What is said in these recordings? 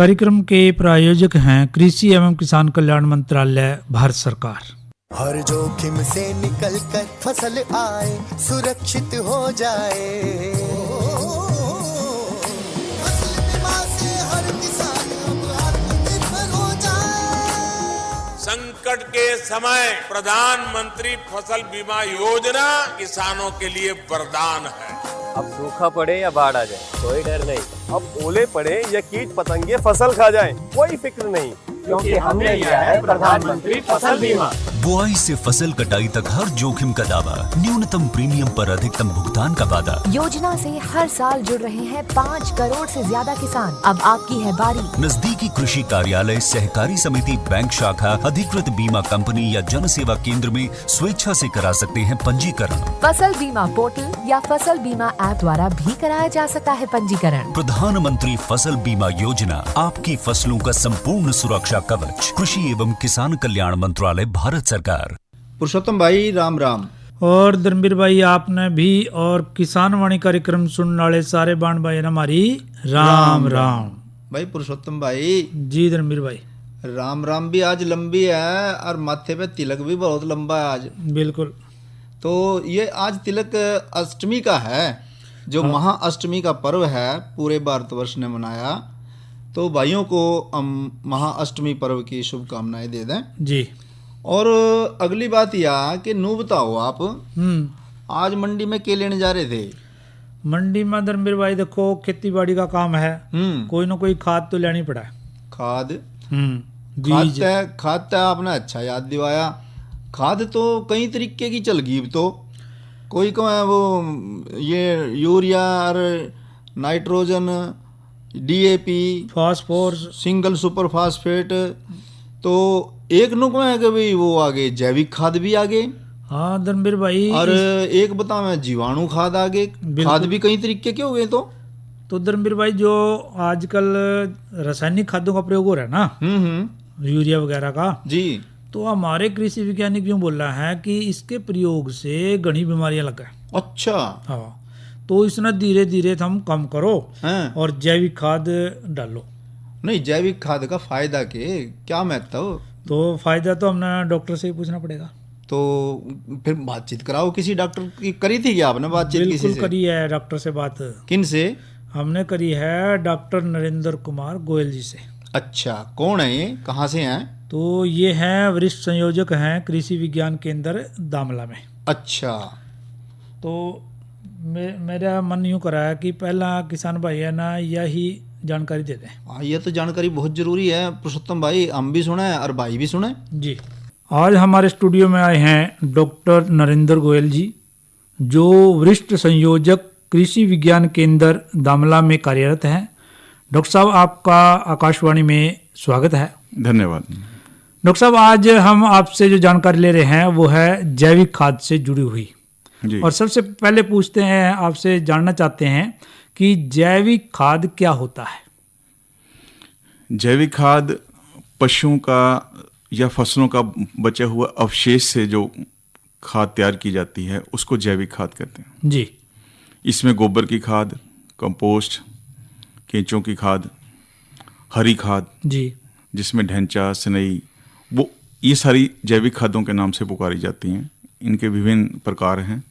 कार्यक्रम के प्रायोजक हैं कृषि एवं किसान कल्याण मंत्रालय, भारत सरकार। हर जोखिम से निकल कर फसल आए, सुरक्षित हो जाए। फसल बीमा से हर किसान अब आत्मनिर्भर हो जाए। संकट के समय प्रधानमंत्री फसल बीमा योजना किसानों के लिए वरदान है। अब सूखा पड़े या बाढ़ आ जाए कोई डर नहीं। अब ओले पड़े या कीट पतंगे फसल खा जाए कोई फिक्र नहीं, क्योंकि हमने लिया है प्रधानमंत्री फसल बीमा। बुआई से फसल कटाई तक हर जोखिम का दावा, न्यूनतम प्रीमियम पर अधिकतम भुगतान का वादा। योजना से हर साल जुड़ रहे हैं 5 करोड़ से ज्यादा किसान। अब आपकी है बारी। नजदीकी कृषि कार्यालय, सहकारी समिति, बैंक शाखा, अधिकृत बीमा कंपनी या जन सेवा केंद्र में स्वेच्छा से करा सकते हैं पंजीकरण। फसल बीमा पोर्टल या फसल बीमा ऐप द्वारा भी कराया जा सकता है पंजीकरण। प्रधानमंत्री फसल बीमा योजना, आपकी फसलों का संपूर्ण सुरक्षा कवच। कृषि एवं किसान कल्याण मंत्रालय, भारत सरकार। पुरुषोत्तम भाई राम राम। और धर्मवीर भाई आपने भी और किसान वाणी कार्यक्रम सुनने वाले सारे बाण भाई हमारी राम राम। भाई पुरुषोत्तम भाई जी धर्मवीर भाई, राम राम भी आज लंबी है और माथे पे तिलक भी बहुत लंबा है आज। बिल्कुल। तो ये आज तिलक अष्टमी का है, जो महाअष्टमी का पर्व है, पूरे भारतवर्ष ने मनाया। तो भाइयों को हम महाअष्टमी पर्व की शुभकामनाएं दे दें जी। और अगली बात यह कि नू बताओ आप आज मंडी में क्या लेने जा रहे थे? मंडी में धर्मवीर भाई देखो खेती बाड़ी का काम है, कोई ना कोई खाद तो लेनी पड़ा है। खाद बीज। खाद तो आपने अच्छा याद दिवाया। खाद तो कई तरीके की चल गई। तो कोई को है वो ये यूरिया और nitrogen, DAP, phosphorus, single super phosphate. तो एक नुक में है कि भाई वो आगे जैविक खाद भी आगे। हाँ धर्मवीर भाई। और एक बता मैं जीवाणु खाद आगे। खाद भी कई तरीके के हो गए। तो धर्मवीर भाई जो आजकल रासायनिक खादों का प्रयोग हो रहा है ना, यूरिया वगैरह का जी, तो हमारे कृषि वैज्ञानिक यूँ बोल रहा है कि इसके प्रयोग से घनी बीमारियां लग गए। अच्छा। हाँ, तो इसने धीरे धीरे हम कम करो और जैविक खाद डालो। नहीं, जैविक खाद का फायदा क्या महत्व? तो फायदा तो हमने डॉक्टर से ही पूछना पड़ेगा। तो फिर बातचीत कराओ, किसी डॉक्टर की करी थी क्या आपने बातचीत? बिल्कुल किसी से करी है डॉक्टर से बात। किन से? हमने करी है डॉक्टर नरेंद्र कुमार गोयल जी से। अच्छा, कौन है ये, कहाँ से हैं? तो ये हैं वरिष्ठ संयोजक हैं कृषि विज्ञान केंद्र दामला में। अच्छा। तो मेरा मन यूँ करा है कि पहला किसान भाई है ना यही जानकारी दे दें। हाँ, ये तो जानकारी बहुत जरूरी है पुरुषोत्तम भाई, हम भी सुने और भाई भी सुने जी। आज हमारे स्टूडियो में आए हैं डॉक्टर नरेंद्र गोयल जी, जो वरिष्ठ संयोजक कृषि विज्ञान केंद्र दामला में कार्यरत हैं। डॉक्टर साहब आपका आकाशवाणी में स्वागत है। धन्यवाद। डॉक्टर साहब आज हम आपसे जो जानकारी ले रहे हैं वो है जैविक खाद से जुड़ी हुई जी। और सबसे पहले पूछते हैं आपसे, जानना चाहते हैं कि जैविक खाद क्या होता है? जैविक खाद पशुओं का या फसलों का बचा हुआ अवशेष से जो खाद तैयार की जाती है उसको जैविक खाद कहते हैं जी। इसमें गोबर की खाद, कंपोस्ट, केंचों की खाद, हरी खाद जी, जिसमें ढैंचा, सनई, वो ये सारी जैविक खादों के नाम से पुकारी जाती हैं। इनके विभिन्न प्रकार हैं,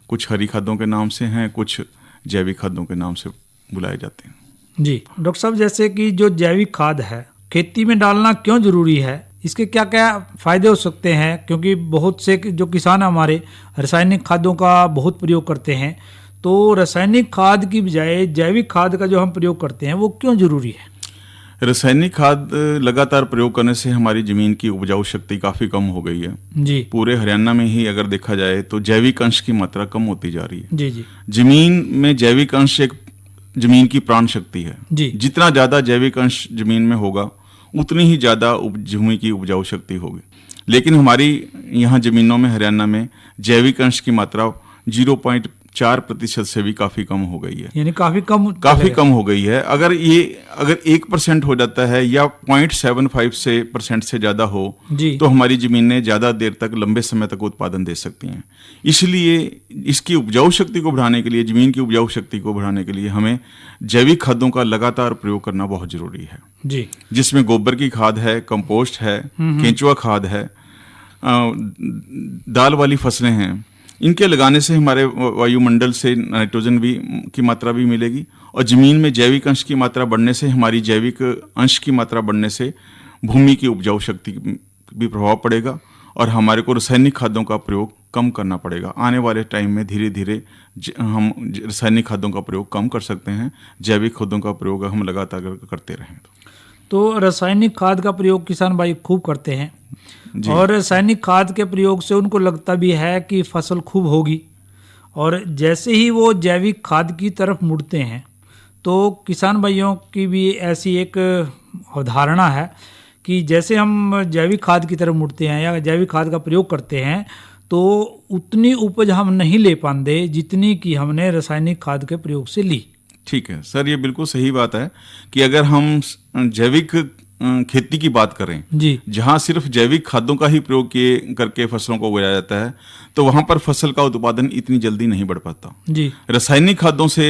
कुछ हरी खादों के नाम से हैं, कुछ जैविक खादों के नाम से बुलाए जाते हैं जी। डॉक्टर साहब जैसे कि जो जैविक खाद है खेती में डालना क्यों जरूरी है, इसके क्या क्या फायदे हो सकते हैं? क्योंकि बहुत से जो किसान हमारे रासायनिक खादों का बहुत प्रयोग करते हैं, तो रासायनिक खाद की बजाय जैविक खाद का जो हम प्रयोग करते हैं वो क्यों जरूरी है? रासायनिक खाद लगातार प्रयोग करने से हमारी जमीन की उपजाऊ शक्ति काफ़ी कम हो गई है जी। पूरे हरियाणा में ही अगर देखा जाए तो जैविक अंश की मात्रा कम होती जा रही है जी जी। जमीन में जैविक अंश एक जमीन की प्राण शक्ति है जी। जितना ज़्यादा जैविक अंश जमीन में होगा उतनी ही ज़्यादा भूमि की उपजाऊ शक्ति होगी। लेकिन हमारी यहाँ जमीनों में हरियाणा में जैविक अंश की मात्रा 4% से भी काफी कम हो गई है। यानी काफी कम हो गई है। अगर 1% हो जाता है या 0.75 से % से ज्यादा हो जी, तो हमारी जमीनें ज्यादा देर तक, लंबे समय तक उत्पादन दे सकती हैं। इसलिए इसकी उपजाऊ शक्ति को बढ़ाने के लिए, जमीन की उपजाऊ शक्ति को बढ़ाने के लिए हमें जैविक खादों का लगातार प्रयोग करना बहुत जरूरी है जी, जिसमें गोबर की खाद है, कंपोस्ट है, केंचुआ खाद है, दाल वाली फसलें हैं। इनके लगाने से हमारे वायुमंडल से नाइट्रोजन की मात्रा भी मिलेगी और जमीन में जैविक अंश की मात्रा बढ़ने से, हमारी जैविक अंश की मात्रा बढ़ने से भूमि की उपजाऊ शक्ति भी प्रभाव पड़ेगा और हमारे को रासायनिक खादों का प्रयोग कम करना पड़ेगा। आने वाले टाइम में धीरे धीरे हम रासायनिक खादों का प्रयोग कम कर सकते हैं, जैविक खादों का प्रयोग हम लगातार करते रहें तो रासायनिक खाद का प्रयोग किसान भाई खूब करते हैं और रासायनिक खाद के प्रयोग से उनको लगता भी है कि फसल खूब होगी, और जैसे ही वो जैविक खाद की तरफ मुड़ते हैं तो किसान भाइयों की भी ऐसी एक अवधारणा है कि जैसे हम जैविक खाद की तरफ मुड़ते हैं या जैविक खाद का प्रयोग करते हैं तो उतनी उपज हम नहीं ले पाते जितनी कि हमने रासायनिक खाद के प्रयोग से ली। ठीक है सर, ये बिल्कुल सही बात है कि अगर हम जैविक खेती की बात करें जी, जहाँ सिर्फ जैविक खादों का ही प्रयोग करके फसलों को उगाया जाता है तो वहां पर फसल का उत्पादन इतनी जल्दी नहीं बढ़ पाता जी। रासायनिक खादों से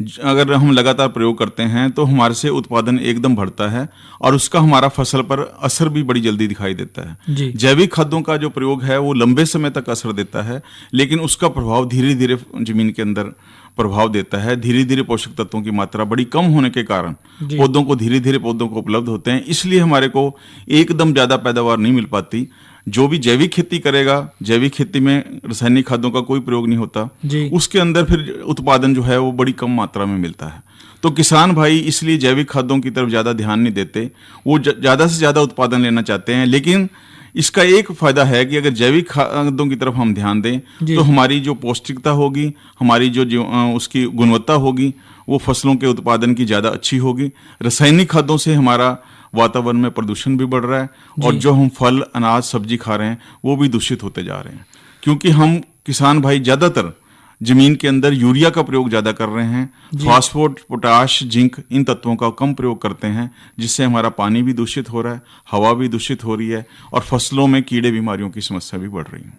अगर हम लगातार प्रयोग करते हैं तो हमारे से उत्पादन एकदम बढ़ता है और उसका हमारा फसल पर असर भी बड़ी जल्दी दिखाई देता है। जैविक खादों का जो प्रयोग है वो लंबे समय तक असर देता है, लेकिन उसका प्रभाव धीरे धीरे जमीन के अंदर प्रभाव देता है। धीरे धीरे पोषक तत्वों की मात्रा बड़ी कम होने के कारण पौधों को उपलब्ध होते हैं, इसलिए हमारे को एकदम ज्यादा पैदावार नहीं मिल पाती। जो भी जैविक खेती करेगा, जैविक खेती में रासायनिक खादों का कोई प्रयोग नहीं होता, उसके अंदर फिर उत्पादन जो है वो बड़ी कम मात्रा में मिलता है। तो किसान भाई इसलिए जैविक खादों की तरफ ज्यादा ध्यान नहीं देते, वो ज्यादा से ज्यादा उत्पादन लेना चाहते हैं। लेकिन इसका एक फायदा है कि अगर जैविक खादों की तरफ हम ध्यान दें तो हमारी जो पौष्टिकता होगी, हमारी जो उसकी गुणवत्ता होगी, वो फसलों के उत्पादन की ज्यादा अच्छी होगी। रासायनिक खादों से हमारा वातावरण में प्रदूषण भी बढ़ रहा है और जो हम फल, अनाज, सब्जी खा रहे हैं वो भी दूषित होते जा रहे हैं, क्योंकि हम किसान भाई ज्यादातर जमीन के अंदर यूरिया का प्रयोग ज्यादा कर रहे हैं। फास्फोरस, पोटाश, जिंक, इन तत्वों का कम प्रयोग करते हैं, जिससे हमारा पानी भी दूषित हो रहा है, हवा भी दूषित हो रही है और फसलों में कीड़े बीमारियों की समस्या भी बढ़ रही है।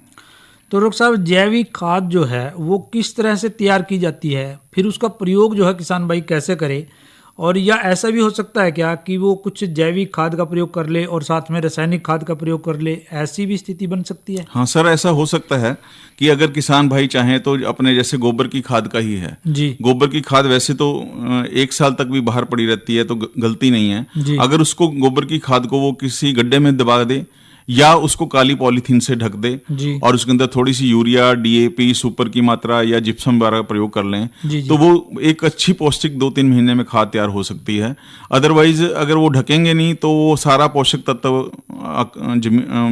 तो डॉक्टर साहब, जैविक खाद जो है वो किस तरह से तैयार की जाती है, फिर उसका प्रयोग जो है किसान भाई कैसे करे, और या ऐसा भी हो सकता है क्या कि वो कुछ जैविक खाद का प्रयोग कर ले और साथ में रासायनिक खाद का प्रयोग कर ले, ऐसी भी स्थिति बन सकती है? हाँ सर, ऐसा हो सकता है कि अगर किसान भाई चाहें तो अपने जैसे गोबर की खाद का ही है जी, गोबर की खाद वैसे तो 1 साल तक भी बाहर पड़ी रहती है तो गलती नहीं है। अगर उसको गोबर की खाद को वो किसी गड्ढे में दबा दे या उसको काली पॉलीथीन से ढक दे और उसके अंदर थोड़ी सी यूरिया, डीएपी, सुपर की मात्रा या जिप्सम वगैरह का प्रयोग कर लें तो वो एक अच्छी पौष्टिक 2-3 महीने में खाद तैयार हो सकती है। अदरवाइज अगर वो ढकेंगे नहीं तो वो सारा पोषक तत्व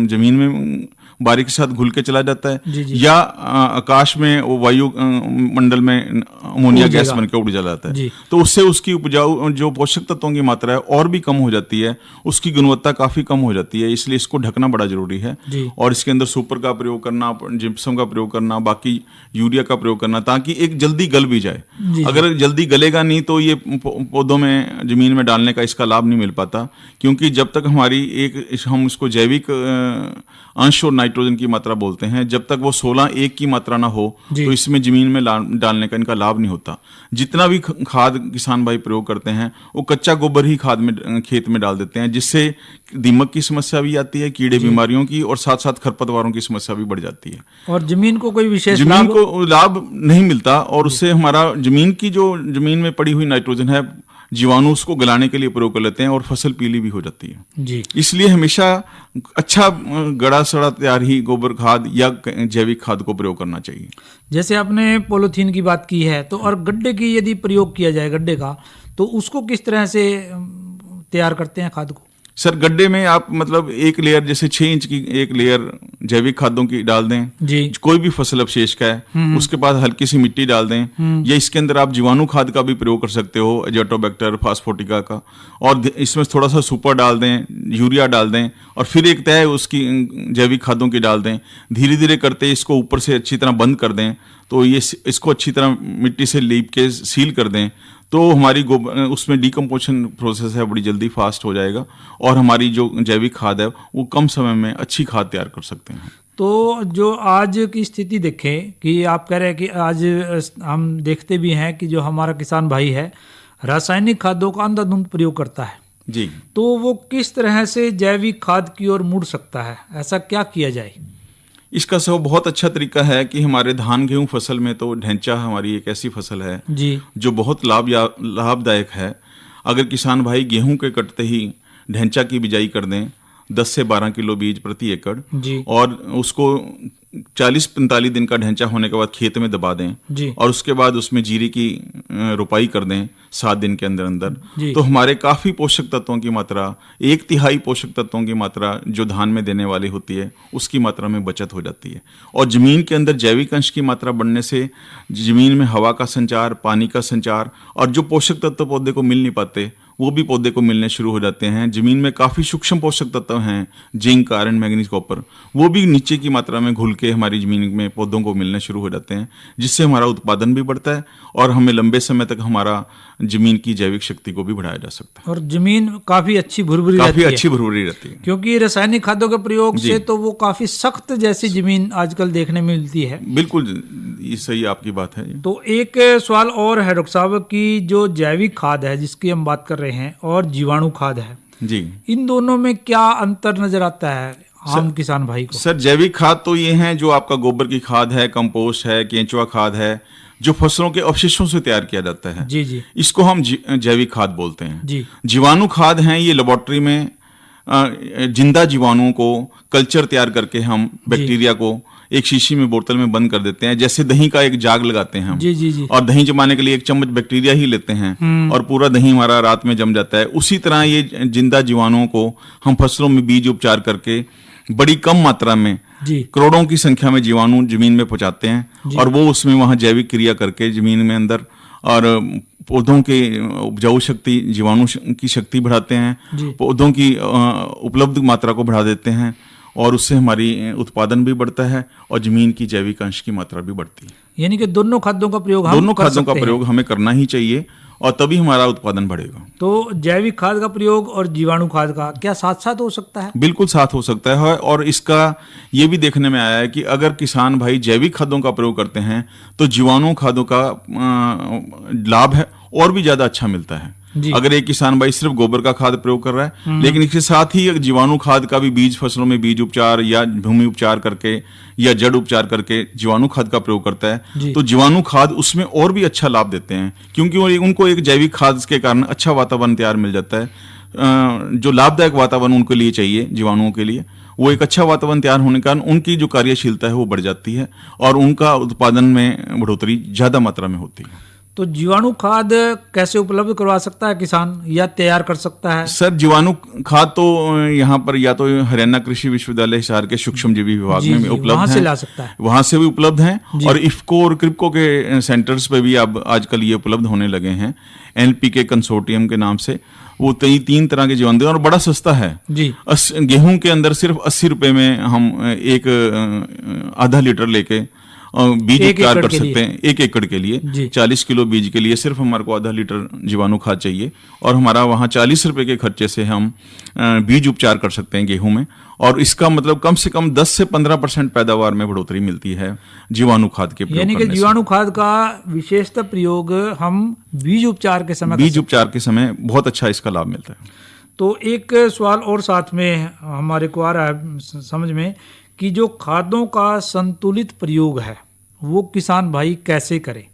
जमीन में बारिश के साथ घुल के चला जाता है या आकाश में वो वायु मंडल में अमोनिया गैस बन के उड़ जाता है, तो उससे उसकी उपजाऊ जो पोषक तत्वों की मात्रा है और भी कम हो जाती है, उसकी गुणवत्ता काफी कम हो जाती है। इसलिए इसको ढकना बड़ा जरूरी है और इसके अंदर सुपर का प्रयोग करना, जिप्सम का प्रयोग करना, बाकी यूरिया का प्रयोग करना, ताकि एक जल्दी गल भी जाए। अगर जल्दी गलेगा नहीं तो ये पौधों में, जमीन में डालने का इसका लाभ नहीं मिल पाता, क्योंकि जब तक हमारी हम इसको जैविक अंश और नाइट्रोजन की मात्रा बोलते हैं, जब तक वो 16:1 की मात्रा ना हो तो इसमें जमीन में डालने का इनका लाभ नहीं होता। जितना भी खाद किसान भाई प्रयोग करते हैं वो कच्चा गोबर ही खेत में डाल देते हैं, जिससे दीमक की समस्या भी आती है, कीड़े बीमारियों की, और साथ साथ खरपतवारों की समस्या भी बढ़ जाती है और जमीन को कोई विशेष लाभ नहीं मिलता। और उससे हमारा जमीन में पड़ी हुई नाइट्रोजन है, जीवाणु उसको गलाने के लिए प्रयोग कर लेते हैं और फसल पीली भी हो जाती है जी। इसलिए हमेशा अच्छा गड़ा सड़ा तैयार ही गोबर खाद या जैविक खाद को प्रयोग करना चाहिए। जैसे आपने पॉलीथीन की बात की है, तो और गड्ढे की यदि प्रयोग किया जाए, गड्ढे का, तो उसको किस तरह से तैयार करते हैं खाद को? सर गड्ढे में आप मतलब एक लेयर जैसे 6 इंच की एक लेयर जैविक खादों की डाल दें जी। कोई भी फसल अवशेष का है, उसके बाद हल्की सी मिट्टी डाल दें, या इसके अंदर आप जीवाणु खाद का भी प्रयोग कर सकते हो, एजोटोबैक्टर, फास्फोटिका का, और इसमें थोड़ा सा सुपर डाल दें, यूरिया डाल दें, और फिर एक तय उसकी जैविक खादों की डाल दें। धीरे धीरे करते इसको ऊपर से अच्छी तरह बंद कर दें, तो ये इसको अच्छी तरह मिट्टी से लीप के सील कर दें, तो हमारी उसमें डिकम्पोजिशन प्रोसेस है बड़ी जल्दी फास्ट हो जाएगा, और हमारी जो जैविक खाद है वो कम समय में अच्छी खाद तैयार कर सकते हैं। तो जो आज की स्थिति देखें कि आप कह रहे हैं कि आज हम देखते भी हैं कि जो हमारा किसान भाई है रासायनिक खादों का अंधाधुंध प्रयोग करता है जी, तो वो किस तरह से जैविक खाद की ओर मुड़ सकता है, ऐसा क्या किया जाए? इसका सब बहुत अच्छा तरीका है कि हमारे धान गेहूं फसल में तो ढैंचा हमारी एक ऐसी फसल है जी जो बहुत लाभदायक है। अगर किसान भाई गेहूं के कटते ही ढैंचा की बिजाई कर दें 10 से 12 किलो बीज प्रति एकड़ जी और उसको 40-45 दिन का ढैंचा होने के बाद खेत में दबा दें जी और उसके बाद उसमें जीरे की रोपाई कर दें 7 दिन के अंदर अंदर, तो हमारे काफ़ी पोषक तत्वों की मात्रा 1/3 पोषक तत्वों की मात्रा जो धान में देने वाली होती है उसकी मात्रा में बचत हो जाती है। और ज़मीन के अंदर जैविक अंश की मात्रा बढ़ने से ज़मीन में हवा का संचार, पानी का संचार और जो पोषक तत्व पौधे को मिल नहीं पाते वो भी पौधे को मिलने शुरू हो जाते हैं। जमीन में काफ़ी सूक्ष्म पोषक तत्व हैं, जिंक, आयरन, मैग्नीज, कॉपर, वो भी नीचे की मात्रा में घुल के हमारी जमीन में पौधों को मिलने शुरू हो जाते हैं, जिससे हमारा उत्पादन भी बढ़ता है और हमें लंबे समय तक हमारा जमीन की जैविक शक्ति को भी बढ़ाया जा सकता है। और जमीन काफी अच्छी भुरभुरी काफी अच्छी भुरभुरी रहती है, क्योंकि रासायनिक खादों के प्रयोग से तो वो काफी सख्त जैसी जमीन आजकल देखने में मिलती है। बिल्कुल, ये सही आपकी बात है। तो एक सवाल और है डॉक्टर साहब की जो जैविक खाद है जिसकी हम बात कर रहे हैं और जीवाणु खाद है जी, इन दोनों में क्या अंतर नजर आता है आम किसान भाई को? सर जैविक खाद तो ये हैं जो आपका गोबर की खाद है, कंपोस्ट है, केंचुआ खाद है, जो फसलों के अवशेषों से तैयार किया जाता है। जी जी, इसको हम जैविक खाद बोलते हैं जी। जीवाणु खाद हैं ये लेबोरेटरी में जिंदा जीवाणुओं को कल्चर तैयार करके हम बैक्टीरिया को एक शीशी में बोतल में बंद कर देते हैं, जैसे दही का एक जाग लगाते हैं हम। जी जी जी। और दही जमाने के लिए 1 चम्मच बैक्टीरिया ही लेते हैं और पूरा दही हमारा रात में जम जाता है। उसी तरह ये जिंदा जीवाणुओं को हम फसलों में बीज उपचार करके बड़ी कम मात्रा में करोड़ों की संख्या में जीवाणु जमीन में पहुंचाते हैं और वो उसमें वहां जैविक क्रिया करके जमीन में अंदर और पौधों के उपजाऊ शक्ति, जीवाणु की शक्ति बढ़ाते हैं, पौधों की उपलब्ध मात्रा को बढ़ा देते हैं और उससे हमारी उत्पादन भी बढ़ता है और जमीन की जैविक अंश की मात्रा भी बढ़ती है। यानी कि दोनों खाद्यों का प्रयोग हमें करना ही चाहिए और तभी हमारा उत्पादन बढ़ेगा। तो जैविक खाद का प्रयोग और जीवाणु खाद का क्या साथ साथ हो सकता है? बिल्कुल साथ हो सकता है और इसका ये भी देखने में आया है कि अगर किसान भाई जैविक खादों का प्रयोग करते हैं तो जीवाणु खादों का लाभ है और भी ज्यादा अच्छा मिलता है। अगर एक किसान भाई सिर्फ गोबर का खाद प्रयोग कर रहा है लेकिन इसके साथ ही जीवाणु खाद का भी बीज फसलों में बीज उपचार या भूमि उपचार करके या जड़ उपचार करके जीवाणु खाद का प्रयोग करता है तो जीवाणु खाद उसमें और भी अच्छा लाभ देते हैं, क्योंकि उनको एक जैविक खाद के कारण अच्छा वातावरण तैयार मिल जाता है। जो लाभदायक वातावरण उनके लिए चाहिए, जीवाणुओं के लिए, वो एक अच्छा वातावरण तैयार होने के कारण उनकी जो कार्यशीलता है वो बढ़ जाती है और उनका उत्पादन में बढ़ोतरी ज्यादा मात्रा में होती है। तो जीवाणु खाद कैसे उपलब्ध करवा सकता है किसान या तैयार कर सकता है? सर जीवाणु खाद तो यहाँ पर या तो हरियाणा कृषि विश्वविद्यालय हिसार के सूक्ष्मजीवी विभाग में उपलब्ध वहां से ला सकता है, वहां से भी उपलब्ध हैं और इफ्को और क्रिप्को के सेंटर्स पे भी अब आजकल ये उपलब्ध होने लगे हैं। NPK कंसोर्टियम के नाम से वो 3 तरह के जीवाणु और बड़ा सस्ता है जी। गेहूं के अंदर सिर्फ 80 रुपए में हम एक आधा लीटर लेके बीज उपचार कर सकते हैं 1 एकड़ के लिए। 40 किलो बीज के लिए सिर्फ हमारे को आधा लीटर जीवाणु खाद चाहिए और हमारा वहाँ 40 रुपए के खर्चे से हम बीज उपचार कर सकते हैं गेहूं में और इसका मतलब कम से कम 10 से 15% पैदावार में बढ़ोतरी मिलती है जीवाणु खाद के प्रयोग यानी कि जीवाणु खाद का विशेषतः प्रयोग हम बीज उपचार के समय बहुत अच्छा इसका लाभ मिलता है। तो एक सवाल और साथ में हमारे को आ रहा है समझ में कि जो खादों का संतुलित प्रयोग है वो किसान भाई कैसे करे,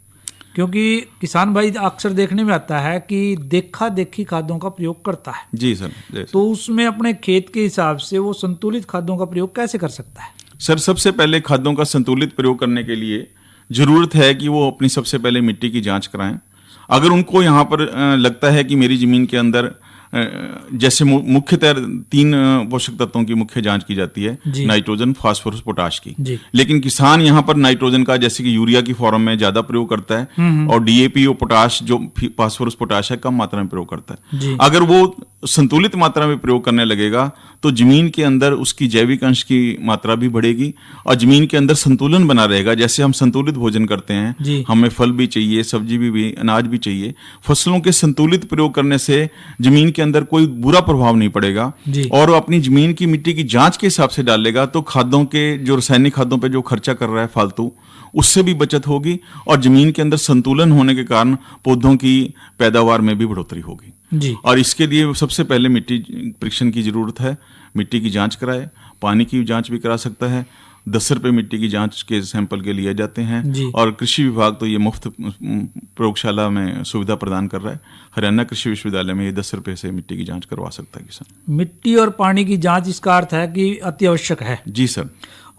क्योंकि किसान भाई अक्सर देखने में आता है कि देखा देखी खादों का प्रयोग करता है। जी सर। तो उसमें अपने खेत के हिसाब से वो संतुलित खादों का प्रयोग कैसे कर सकता है? सर सबसे पहले खादों का संतुलित प्रयोग करने के लिए जरूरत है कि वो अपनी सबसे पहले मिट्टी की जांच कराएं। अगर उनको यहाँ पर लगता है कि मेरी जमीन के अंदर जैसे मुख्यतः 3 पोषक तत्वों की मुख्य जांच की जाती है, जी। नाइट्रोजन, फास्फोरस, पोटाश की। जी। लेकिन किसान यहाँ पर नाइट्रोजन का जैसे कि यूरिया की फॉर्म में ज्यादा प्रयोग करता है और डीएपी और पोटाश जो फास्फोरस पोटाश है कम मात्रा में प्रयोग करता जी। है। अगर वो संतुलित मात्रा में प्रयोग करने लगेगा तो जमीन के अंदर उसकी जैविक अंश की मात्रा भी बढ़ेगी और जमीन के अंदर संतुलन बना रहेगा। जैसे हम संतुलित भोजन करते हैं, जी। हमें फल भी चाहिए, सब्जी भी, अनाज भी चाहिए। फसलों के संतुलित प्रयोग करने से जमीन के अंदर कोई बुरा प्रभाव नहीं पड़ेगा जी। और अपनी जमीन की मिट्टी की जांच के हिसाब से डालेगा तो खादों के जो रासायनिक खादों पे जो खर्चा कर रहा है फालतू, उससे भी बचत होगी और जमीन के अंदर संतुलन होने के कारण पौधों की पैदावार में भी बढ़ोतरी होगी। जी। और इसके लिए सबसे पहले मिट्टी परीक्षण की जरूरत है। मिट्टी की जांच कराए, पानी की जांच भी करा सकता है। 10 रुपये मिट्टी की जांच के सैंपल के लिए जाते हैं जी। और कृषि विभाग तो ये मुफ्त प्रयोगशाला में सुविधा प्रदान कर रहा है। हरियाणा कृषि विश्वविद्यालय में ये 10 रुपये से मिट्टी की जांच करवा सकता है किसान। मिट्टी और पानी की जांच, इसका अर्थ है कि अति आवश्यक है। जी सर।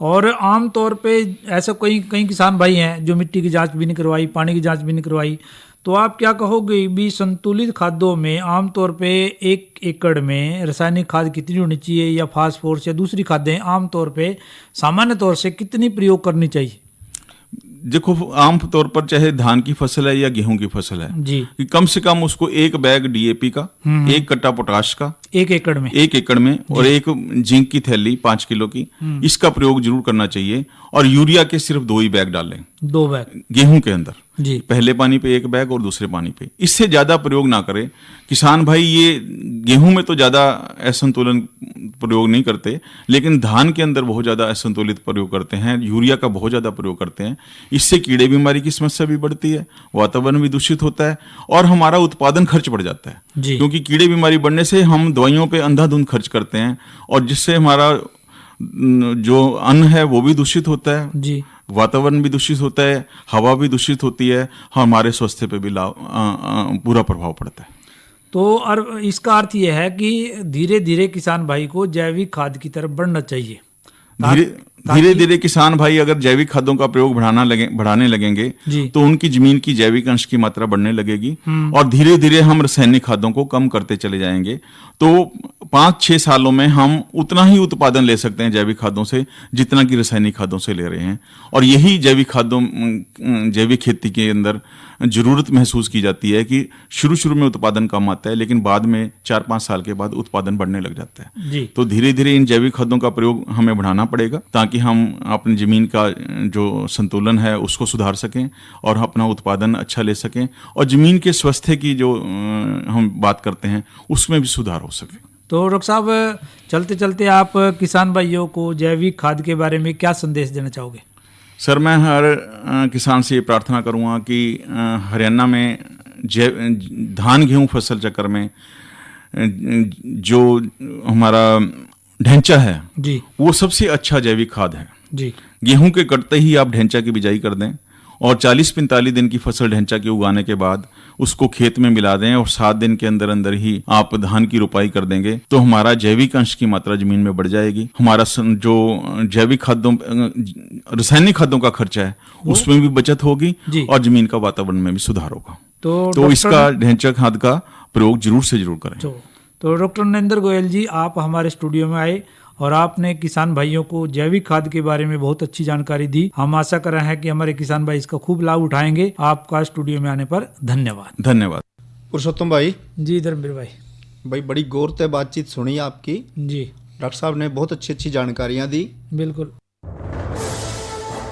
और आम तौर पे ऐसा कई किसान भाई हैं जो मिट्टी की जांच भी नहीं करवाई, पानी की जांच भी नहीं करवाई, तो आप क्या कहोगे भी संतुलित खाद्यों में आमतौर पे 1 एकड़ में रासायनिक खाद कितनी होनी चाहिए या फास्फोरस या दूसरी खादें आमतौर पे सामान्य तौर से कितनी प्रयोग करनी चाहिए? देखो, आम तौर पर चाहे धान की फसल है या गेहूं की फसल है जी, कि कम से कम उसको 1 बैग डीएपी का, 1 कट्टा पोटाश का 1 एकड़ में, 1 एकड़ में और 1 जिंक की थैली 5 किलो की, इसका प्रयोग जरूर करना चाहिए। और यूरिया के सिर्फ 2 ही बैग डालें, 2 बैग गेहूं के अंदर। जी, पहले पानी पे 1 बैग और दूसरे पानी पे, इससे ज्यादा प्रयोग ना करें। किसान भाई ये गेहूं में तो ज्यादा असंतुलन प्रयोग नहीं करते, लेकिन धान के अंदर बहुत ज्यादा असंतुलित प्रयोग करते हैं, यूरिया का बहुत ज्यादा प्रयोग करते हैं। इससे कीड़े बीमारी की समस्या भी बढ़ती है, वातावरण भी दूषित होता है और हमारा उत्पादन खर्च बढ़ जाता है। जी। क्योंकि कीड़े बीमारी बढ़ने से हम दवाइयों पे अंधाधुंध खर्च करते हैं और जिससे हमारा जो अन्न है वो भी दूषित होता है, जी, वातावरण भी दूषित होता है, हवा भी दूषित होती है, हमारे स्वास्थ्य पे भी बुरा प्रभाव पड़ता है। तो और इसका अर्थ यह है कि धीरे धीरे किसान भाई को जैविक खाद की तरफ बढ़ना चाहिए। धीरे धीरे किसान भाई अगर जैविक खादों का प्रयोग बढ़ाने लगेंगे जी। तो उनकी जमीन की जैविक अंश की मात्रा बढ़ने लगेगी और धीरे धीरे हम रासायनिक खादों को कम करते चले जाएंगे। तो 5-6 सालों में हम उतना ही उत्पादन ले सकते हैं जैविक खादों से जितना कि रासायनिक खादों से ले रहे हैं। और यही जैविक खेती के अंदर जरूरत महसूस की जाती है कि शुरू में उत्पादन कम आता है, लेकिन बाद में 4-5 साल के बाद उत्पादन बढ़ने लग जाता है। जी। तो धीरे धीरे इन जैविक खादों का प्रयोग हमें बढ़ाना पड़ेगा ताकि हम अपनी जमीन का जो संतुलन है उसको सुधार सकें और अपना उत्पादन अच्छा ले सकें और जमीन के स्वास्थ्य की जो हम बात करते हैं उसमें भी सुधार हो सके। तो डॉक्टर साहब, चलते चलते आप किसान भाइयों को जैविक खाद के बारे में क्या संदेश देना चाहोगे? सर, मैं हर किसान से ये प्रार्थना करूंगा कि हरियाणा में धान गेहूं फसल चक्र में जो हमारा ढैंचा है जी, वो सबसे अच्छा जैविक खाद है। जी, गेहूं के कटते ही आप ढैंचा की बिजाई कर दें और 40-45 दिन की फसल ढैंचा के उगाने के बाद उसको खेत में मिला दें और 7 दिन के अंदर अंदर ही आप धान की रोपाई कर देंगे तो हमारा जैविक अंश की मात्रा जमीन में बढ़ जाएगी। हमारा जो जैविक खाद्यों रासायनिक खाद्यों का खर्चा है उसमें भी बचत होगी और जमीन का वातावरण में भी सुधार होगा। तो इसका ढैंचा खाद का प्रयोग जरूर से जरूर करें। तो डॉक्टर नरेंद्र गोयल जी, आप हमारे स्टूडियो में आए और आपने किसान भाइयों को जैविक खाद के बारे में बहुत अच्छी जानकारी दी। हम आशा कर रहे हैं कि हमारे किसान भाई इसका खूब लाभ उठाएंगे। आपका स्टूडियो में आने पर धन्यवाद। धन्यवाद। पुरुषोत्तम भाई। जी धर्मवीर भाई, बड़ी गौर से बातचीत सुनी आपकी। जी, डॉक्टर साहब ने बहुत अच्छी जानकारियां दी। बिल्कुल।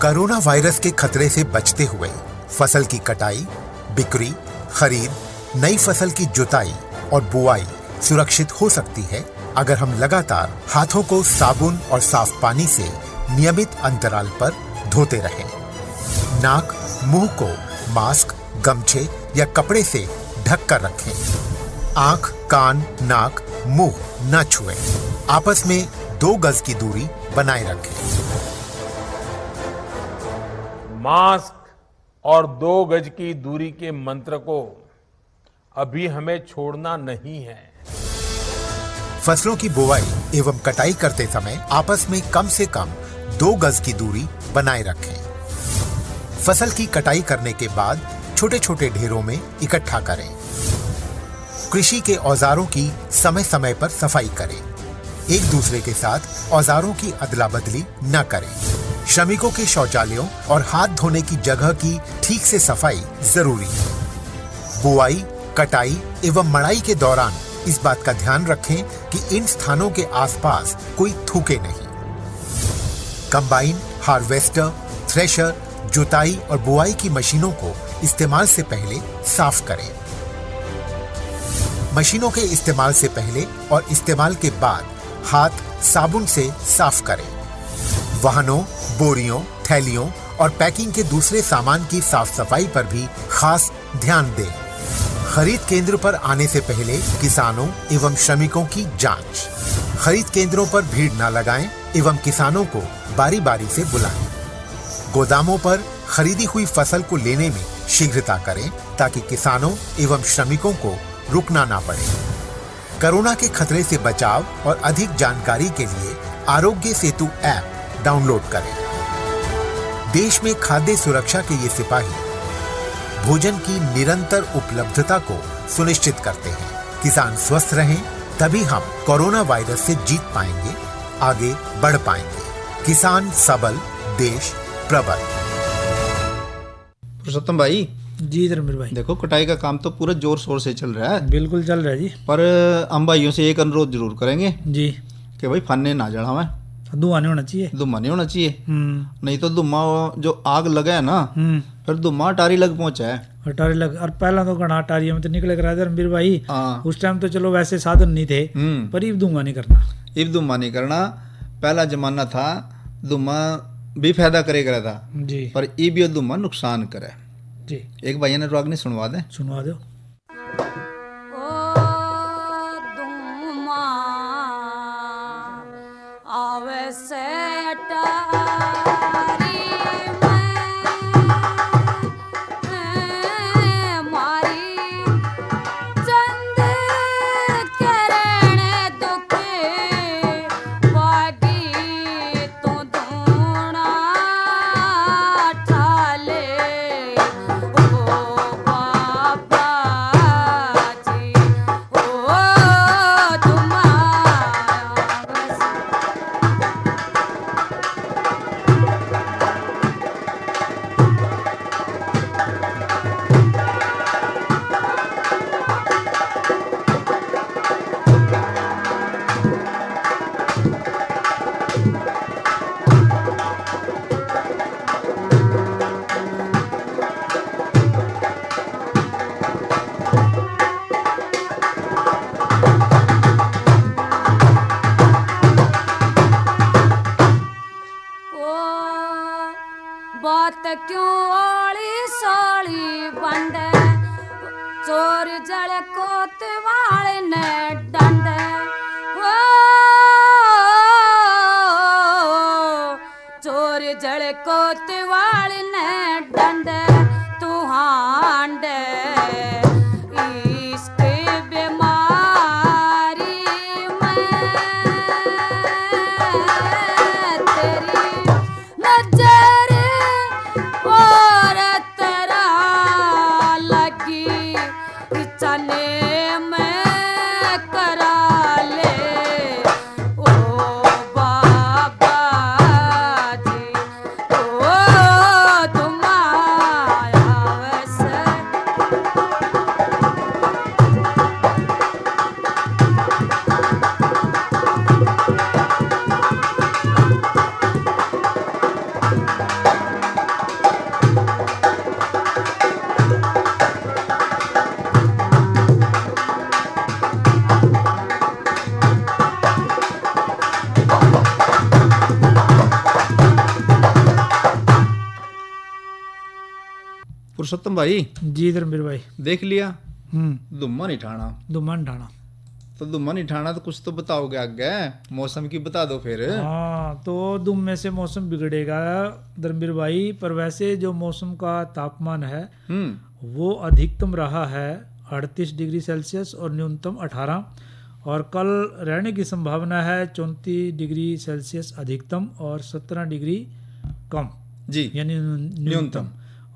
कोरोना वायरस के खतरे से बचते हुए फसल की कटाई, बिक्री, खरीद, नई फसल की जुताई और बुआई सुरक्षित हो सकती है अगर हम लगातार हाथों को साबुन और साफ पानी से नियमित अंतराल पर धोते रहें। नाक, मुंह को मास्क, गमछे या कपड़े से ढक कर रखें। आंख, कान, नाक, मुंह न छुएं। आपस में 2 गज की दूरी बनाए रखें। मास्क और 2 गज की दूरी के मंत्र को अभी हमें छोड़ना नहीं है। फसलों की बुवाई एवं कटाई करते समय आपस में कम से कम 2 गज की दूरी बनाए रखें। फसल की कटाई करने के बाद छोटे छोटे ढेरों में इकट्ठा करें। कृषि के औजारों की समय समय पर सफाई करें। एक दूसरे के साथ औजारों की अदला बदली न करें। श्रमिकों के शौचालयों और हाथ धोने की जगह की ठीक से सफाई जरूरी है। बुआई, कटाई एवं मड़ाई के दौरान इस बात का ध्यान रखें कि इन स्थानों के आसपास कोई थूके नहीं। कंबाइन, हार्वेस्टर, थ्रेशर, जुताई और बुआई की मशीनों को इस्तेमाल से पहले साफ करें। मशीनों के इस्तेमाल से पहले और इस्तेमाल के बाद हाथ साबुन से साफ करें। वाहनों, बोरियों, थैलियों और पैकिंग के दूसरे सामान की साफ सफाई पर भी खास ध्यान दें। खरीद केंद्र पर आने से पहले किसानों एवं श्रमिकों की जांच। खरीद केंद्रों पर भीड़ न लगाएं एवं किसानों को बारी बारी से बुलाएं। गोदामों पर खरीदी हुई फसल को लेने में शीघ्रता करें ताकि किसानों एवं श्रमिकों को रुकना ना पड़े। कोरोना के खतरे से बचाव और अधिक जानकारी के लिए आरोग्य सेतु ऐप डाउनलोड करें। देश में खाद्य सुरक्षा के ये सिपाही भोजन की निरंतर उपलब्धता को सुनिश्चित करते हैं। किसान स्वस्थ रहें तभी हम कोरोना वायरस से जीत पाएंगे, आगे बढ़ पाएंगे। किसान सबल, देश प्रबल। पुरुषोत्तम भाई, जी धर्मवीर भाई, देखो कटाई का काम तो पूरा जोर शोर से चल रहा है। बिल्कुल चल रहा है जी। पर हम भाइयों से एक अनुरोध जरूर करेंगे जी कि भाई फन्ने ना जलावे, धुआं नहीं होना चाहिए। धुआं नहीं होना चाहिए, नहीं तो धुआं जो आग लगा है ना, फिर धुआं अटारी लग पहुंचा है। अटारी लग, और पहला तो घना अटारी में तो निकले करा धर्मवीर भाई। हाँ। उस टाइम तो चलो वैसे साधन नहीं थे, पर इब धुआं नहीं करना। इब धुआं नहीं करना। पहला जमाना था धुआं भी फायदा करे करा था जी, पर इब ये धुआं नुकसान करे जी। एक भाई ने राग नहीं सुनवा दे, सुनवा दो। आवे से बात क्यों ओली सोली बंडे चोर जल कोतवाल ने डंडे चोर जल कोतवाल ने डंडे तू हांडे पुरुषोत्तम भाई। जी धर्मवीर भाई, देख लिया धुआं नहीं ठाना, धुआं नहीं ठाना, तो धुआं नहीं ठाना तो कुछ तो बताओगे आगे, मौसम की बता दो फिर। हाँ, तो धुएं से मौसम बिगड़ेगा धर्मवीर भाई। पर वैसे जो मौसम का तापमान है वो अधिकतम रहा है 38 डिग्री सेल्सियस और न्यूनतम 18, और कल रहने की संभावना है 34 डिग्री सेल्सियस अधिकतम और 17 डिग्री कम जी, यानी न्यूनतम,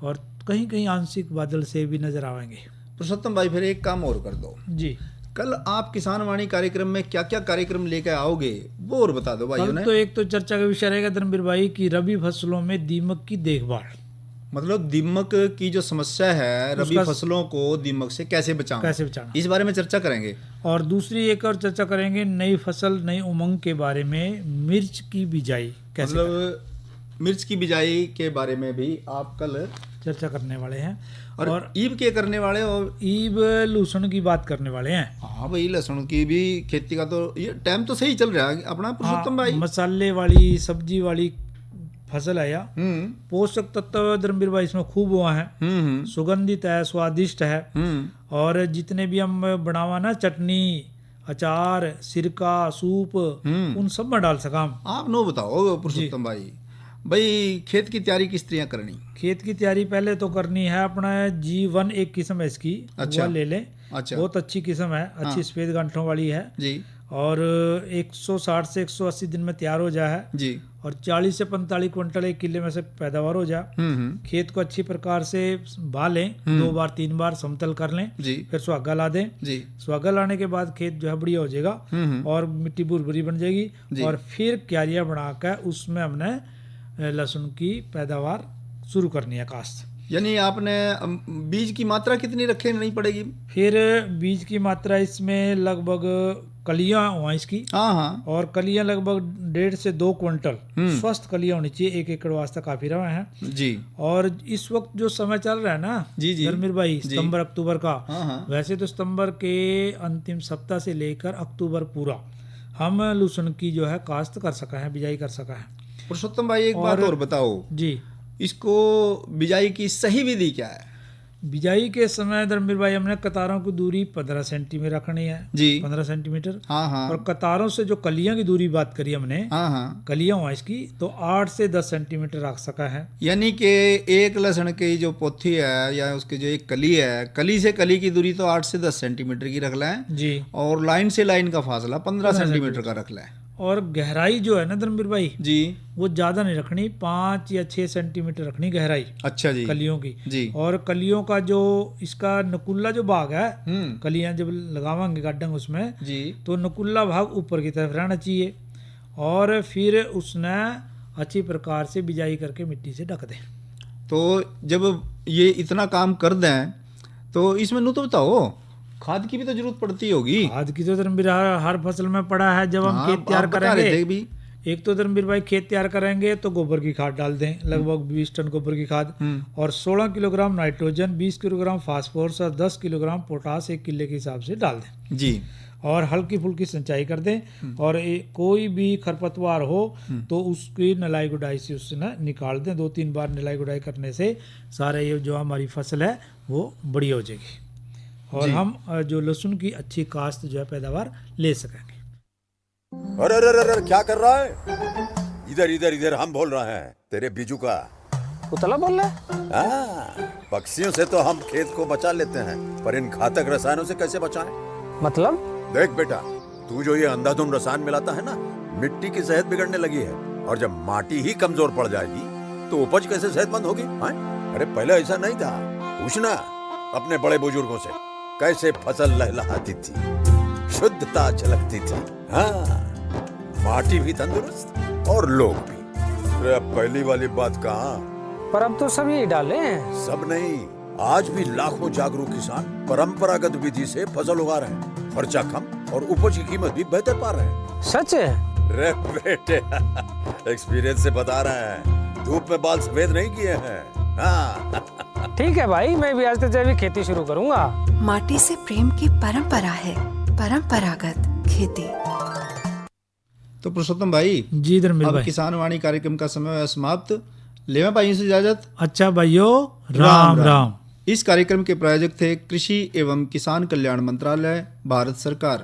और कहीं कहीं आंशिक बादल से भी नजर आएंगे। पुरुषोत्तम भाई फिर एक काम और कर दो जी। कल आप किसान वाणी कार्यक्रम में क्या क्या कार्यक्रम लेकर आओगे वो और बता दो भाइयों कल ने। तो एक तो चर्चा का विषय रहेगा धर्मवीर भाई की रबी फसलों में दीमक की देखभाल, मतलब दीमक की जो समस्या है, रबी उसका- फसलों को दीमक से कैसे बचाना, इस बारे में चर्चा करेंगे। और दूसरी एक और चर्चा करेंगे नई फसल नई उमंग के बारे में, मिर्च की बिजाई कैसे करें, मतलब मिर्च की बिजाई के बारे में भी आप कल चर्चा करने वाले हैं। और ईब के करने वाले, और ईब लहसुन की बात करने वाले हैं। हाँ भाई, लहसुन की भी खेती का तो ये टाइम तो सही चल रहा है अपना पुरुषोत्तम भाई। मसाले वाली सब्जी वाली फसल है या पोषक तत्व धर्मवीर भाई इसमें खूब हुआ है, सुगंधित है, स्वादिष्ट है, और जितने भी हम बनावा ना चटनी अचार सिरका सूप उन सब में डाल सका हम। आप नो बताओ पुरुषोत्तम भाई खेत की तैयारी किस तरह करनी। खेत की तैयारी पहले तो करनी है अपना G1 एक किस्म है इसकी, अच्छा, वो ले लें। अच्छा, बहुत अच्छी किस्म है, अच्छी हाँ, सफेद गांठों वाली है जी, और 160 से 180 दिन में तैयार हो जाए जी, और 40 से 45 क्विंटल एक किले में से पैदावार हो जाए। खेत को अच्छी प्रकार से बा लें, 2 बार 3 बार समतल कर लें जी, फिर सुहागा ला दें जी, सुहागा लाने के बाद खेत जो है बढ़िया हो जाएगा और मिट्टी भुरभुरी बन जाएगी और फिर क्यारियां बनाकर उसमें हमने लहसुन की पैदावार शुरू करनी है काश्त। यानी आपने बीज की मात्रा कितनी रखे नहीं पड़ेगी। फिर बीज की मात्रा इसमें लगभग कलियां हुआ इसकी, हाँ हाँ, और कलियां लगभग 1.5 से 2 क्विंटल स्वस्थ कलियां होनी चाहिए, 1 एकड़ वास्ते काफी रहा है जी। और इस वक्त जो समय चल रहा है ना जी जी धर्मवीर भाई, सितंबर अक्टूबर का, हाँ हाँ, वैसे तो सितंबर के अंतिम सप्ताह से लेकर अक्टूबर पूरा हम लहसुन की जो है काश्त कर सका है, बिजाई कर सका है। पुरुषोत्तम भाई एक बात और बताओ जी, इसको बिजाई की सही विधि क्या है। बिजाई के समय धर्मवीर भाई हमने कतारों की दूरी 15 सेंटीमीटर रखनी है जी, 15 सेंटीमीटर, हाँ हाँ, और कतारों से जो कलियां की दूरी बात करी हमने, हाँ हाँ, कलियां हुआ इसकी तो 8 से 10 सेंटीमीटर रख सका है। यानी कि एक लहसुन की जो पोथी है या उसकी जो एक कली है, कली से कली की दूरी तो 8 से 10 सेंटीमीटर की रख लें जी, और लाइन से लाइन का फासला 15 सेंटीमीटर का रख लें। और गहराई जो है ना धर्मवीर भाई जी, वो ज्यादा नहीं रखनी, 5 या 6 सेंटीमीटर रखनी गहराई अच्छा जी, कलियों की जी, और कलियों का जो इसका नकुल्ला जो भाग है, कलियां जब लगावांगे गार्डन उसमें जी, तो नकुल्ला भाग ऊपर की तरफ रहना चाहिए और फिर उसने अच्छी प्रकार से बिजाई करके मिट्टी से ढक दें। तो जब ये इतना काम कर दें तो इसमें नु तो बताओ खाद की भी तो जरूरत पड़ती होगी। खाद की तो धर्मवीर हर फसल में पड़ा है। जब हम हाँ, खेत तैयार आप बता रहे थे करेंगे, एक तो धर्मवीर भाई खेत तैयार करेंगे तो गोबर की खाद डाल दें, लगभग 20 टन गोबर की खाद और 16 किलोग्राम नाइट्रोजन, 20 किलोग्राम फास्फोरस और 10 किलोग्राम पोटास एक किले के हिसाब से डाल दें जी, और हल्की फुल्की सिंचाई कर दें और कोई भी खरपतवार हो तो उसकी नलाई गुडाई से उससे ना निकाल दें। 2-3 बार नलाई गुडाई करने से सारे ये जो हमारी फसल है वो बढ़िया हो जाएगी और हम जो लहसुन की अच्छी काश्त जो है पैदावार ले सकेंगे। अरे अरे अरे क्या कर रहा है? इधर इधर इधर हम बोल रहे हैं तेरे बीजू का। उतला बोल रहा है? पक्षियों से तो हम खेत को बचा लेते हैं पर इन घातक रसायनों से कैसे बचाएं? मतलब? देख बेटा, तू जो ये अंधाधुंध रसायन मिलाता है ना, मिट्टी की सेहत बिगड़ने लगी है और जब माटी ही कमजोर पड़ जाएगी तो उपज कैसे सेहतमंद होगी? अरे पहले ऐसा नहीं था, पूछना अपने बड़े बुजुर्गों से कैसे फसल लहलहाती थी, शुद्धता झलकती थी। हाँ, माटी भी तंदुरुस्त और लोग भी। अरे अब पहली वाली बात कहाँ? पर अब तो सब यही डाले हैं। सब नहीं, आज भी लाखों जागरूक किसान परंपरागत विधि से फसल उगा रहे हैं, खर्चा कम और उपज की कीमत भी बेहतर पा रहे हैं। सच है? रे बेटे, एक्सपीरियंस से बता रहे हैं, धूप में बाल सफेद नहीं किए हैं। हाँ। ठीक है भाई, मैं भी आज से जैविक खेती शुरू करूंगा। माटी से प्रेम की परंपरा है, परंपरागत खेती। तो पुरुषोत्तम भाई जी धर्मवीर अब भाई, किसान वाणी कार्यक्रम का समय है समाप्त। लेवा भाई से इजाजत। अच्छा भाइयों, राम राम। इस कार्यक्रम के प्रायोजक थे कृषि एवं किसान कल्याण मंत्रालय, भारत सरकार।